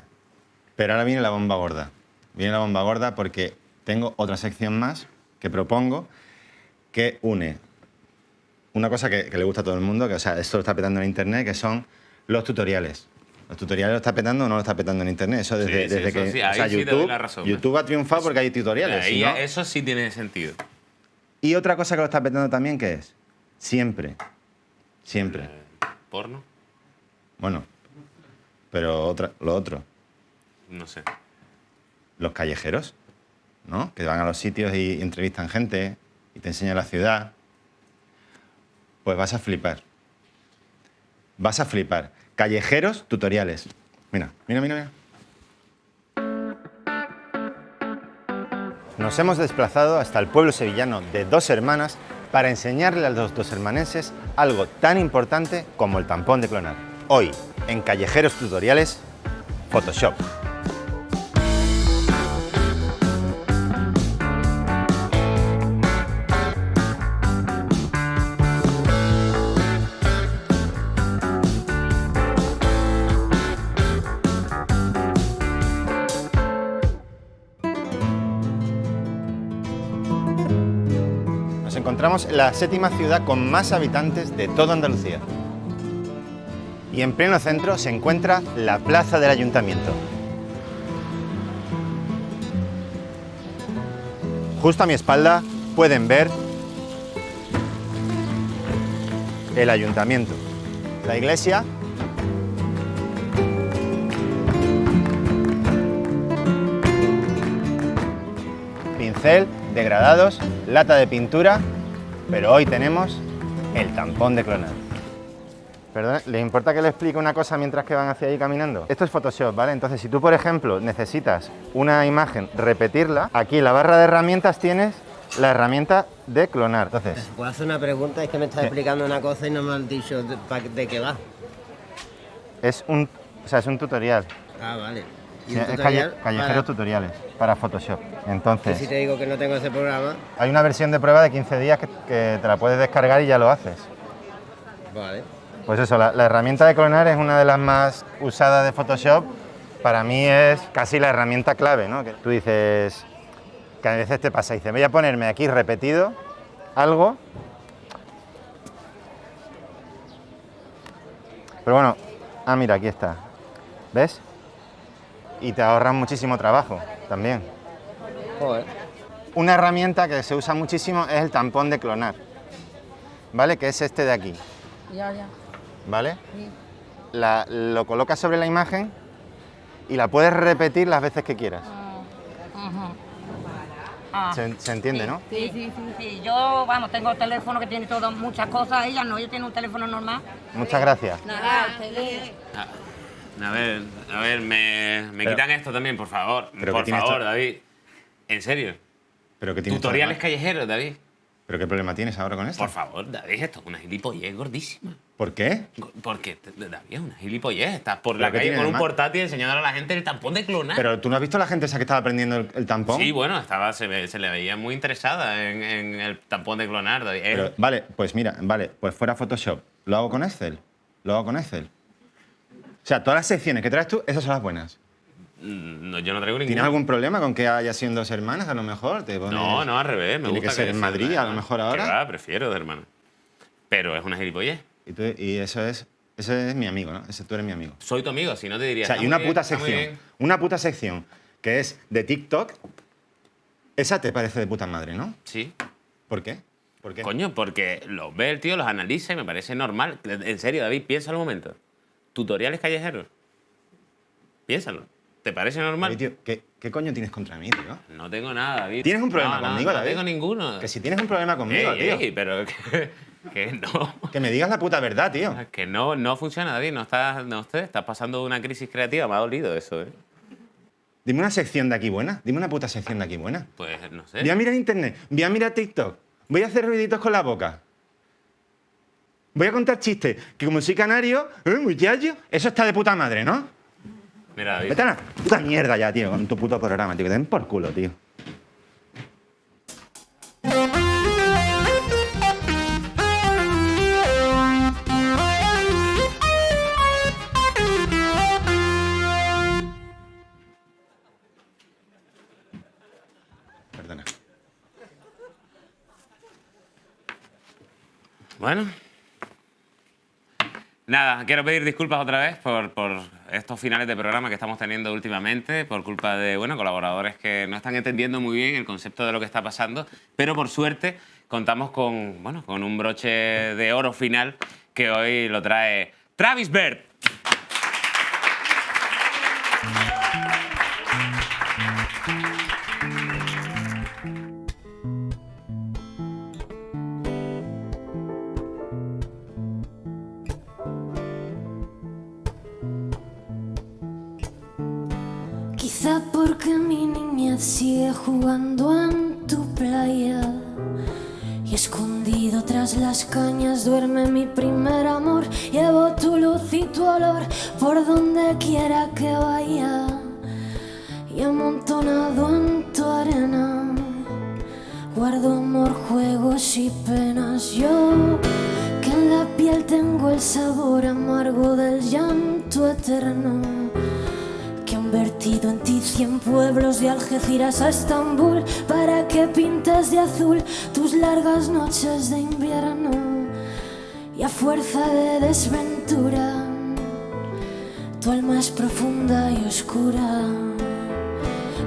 pero ahora viene la bomba gorda. Viene la bomba gorda porque tengo otra sección más que propongo que une una cosa que le gusta a todo el mundo, que o sea, esto lo está petando en internet, que son los tutoriales. Los tutoriales lo está petando o no lo está petando en internet. Eso desde, Sí, desde eso que. sí, o sea, ahí sí te doy la razón. YouTube ha triunfado porque hay tutoriales. Ahí si no- eso sí tiene sentido. Y otra cosa que lo está petando también, ¿qué es? Siempre. Siempre. ¿Porno? Bueno. Pero lo otro. No sé. Los callejeros, ¿no? Que van a los sitios y entrevistan gente y te enseñan la ciudad. Pues vas a flipar. Vas a flipar. Callejeros tutoriales. Mira, mira, mira, mira. Nos hemos desplazado hasta el pueblo sevillano de Dos Hermanas para enseñarle a los doshermanenses algo tan importante como el tampón de clonar. Hoy, en Callejeros Tutoriales, Photoshop. Nos encontramos en la 7ª ciudad con más habitantes de toda Andalucía. Y en pleno centro se encuentra la plaza del Ayuntamiento. Justo a mi espalda pueden ver el Ayuntamiento, la iglesia pincel, degradados, lata de pintura, pero hoy tenemos el tampón de clonar. Perdón, ¿les importa que les explique una cosa mientras que van hacia ahí caminando? Esto es Photoshop, ¿vale? Entonces, si tú, por ejemplo, necesitas una imagen, repetirla, aquí en la barra de herramientas tienes la herramienta de clonar. Entonces, ¿Puedo hacer una pregunta? Es que me estás explicando una cosa y no me han dicho de qué va. es un tutorial. Ah, vale. ¿Y Sí, un es tutorial callejeros para- tutoriales para Photoshop. Y Entonces, si te digo que no tengo ese programa? hay una versión de prueba de 15 días que te la puedes descargar y ya lo haces. Vale. Pues eso, la herramienta de clonar es una de las más usadas de Photoshop. Para mí es casi la herramienta clave, ¿no? Que tú dices, que a veces te pasa, dices, voy a ponerme aquí repetido algo. Pero bueno, mira, aquí está. ¿Ves? Y te ahorran muchísimo trabajo también. Joder. Una herramienta que se usa muchísimo es el tampón de clonar, ¿vale? Que es este de aquí. Ya. ¿Vale? Lo colocas sobre la imagen y la puedes repetir las veces que quieras. Se entiende, sí, ¿no? Sí. Yo, vamos, tengo teléfono que tiene todo, muchas cosas. Ella no, ella tiene un teléfono normal. Muchas gracias. Nada, ustedes. A ver, me Pero- quitan esto también, por favor. Pero Por ¿qué tiene favor, esto? David. En serio. ¿Pero qué tienes Tutoriales todo callejeros, David. mal? ¿Pero qué problema tienes ahora con esto? Por favor, David, esto es una gilipollez gordísima. ¿Por qué? Porque, David, es una gilipollez. Estás por ¿Pero la qué calle tiene con de un mal? portátil enseñando a la gente el tampón de clonar. ¿Pero tú no has visto a la gente esa que estaba aprendiendo el tampón? Sí, bueno, se le veía muy interesada en el tampón de clonar, David. Pero, vale, pues mira, pues fuera Photoshop. ¿Lo hago con Excel? ¿Lo hago con Excel? O sea, todas las secciones que traes tú, esas son las buenas. No, yo no traigo ninguna. ¿Tienes algún problema con que haya sido Dos Hermanas, a lo mejor? ¿Te pones- No, al revés. Me Tiene gusta que ser en sea Madrid, de a lo hermana. mejor ahora. Que va, prefiero de hermana. Pero es una gilipollez. Y ese es mi amigo, ¿no? Tú eres mi amigo. Soy tu amigo, si no te diría. O sea, "Está y una muy bien, puta está muy sección. bien". Una puta sección que es de TikTok. Esa te parece de puta madre, ¿no? Sí. ¿Por qué? ¿Por qué? Coño, porque los ve el tío, los analiza y me parece normal. En serio, David, piénsalo un momento. Tutoriales callejeros. Piénsalo. ¿Te parece normal? Oye, tío, ¿qué coño tienes contra mí, tío? No tengo nada, David. ¿Tienes un problema No, conmigo, no David? No tengo ninguno. Que si tienes un problema conmigo, tío. Pero que no. Que me digas la puta verdad, tío. Que no funciona, David. No estás pasando una crisis creativa. Me ha dolido eso, ¿eh? Dime una sección de aquí buena. Dime una puta sección de aquí buena. Pues no sé. Voy a mirar internet. Voy a mirar TikTok. Voy a hacer ruiditos con la boca. Voy a contar chistes. Que como soy canario, muchacho, eso está de puta madre, ¿no? Mira, David. Vete a la puta mierda ya, tío, con tu puto programa, tío. Que te den por culo, tío. Perdona. Bueno. Nada, quiero pedir disculpas otra vez por estos finales de programa que estamos teniendo últimamente, por culpa de colaboradores que no están entendiendo muy bien el concepto de lo que está pasando, pero por suerte contamos con un broche de oro final que hoy lo trae Travis Bird. Quizá porque mi niñez sigue jugando en tu playa y escondido tras las cañas duerme mi primer amor. Llevo tu luz y tu olor por donde quiera que vaya y amontonado en tu arena guardo amor, juegos y penas. Yo que en la piel tengo el sabor amargo del llanto eterno, que han vertido en ti 100 pueblos de Algeciras a Estambul para que pintes de azul tus largas noches de invierno. Y a fuerza de desventura tu alma es profunda y oscura.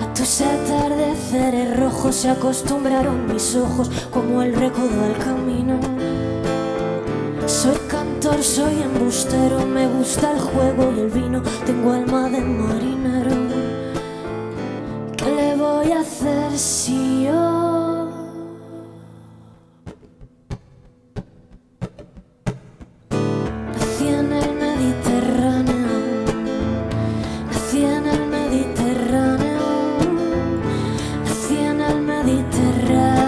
A tus atardeceres rojos se acostumbraron mis ojos como el recodo al camino. Soy cantor, soy embustero, me gusta el juego y el vino, tengo alma de marinero. ¿Qué le voy a hacer si yo nací en el Mediterráneo? Nací en el Mediterráneo, nací en el Mediterráneo.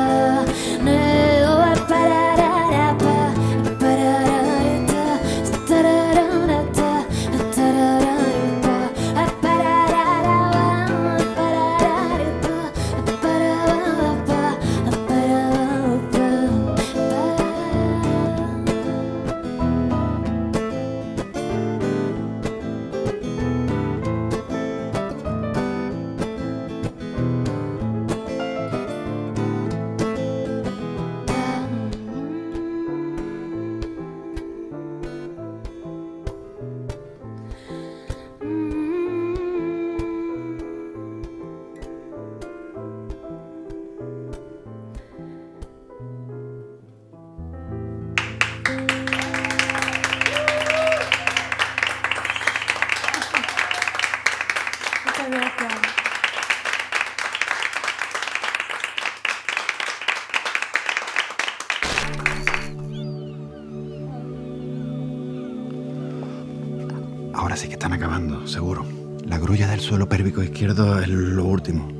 Ahora sí que están acabando, seguro. La grulla del suelo pélvico izquierdo es lo último.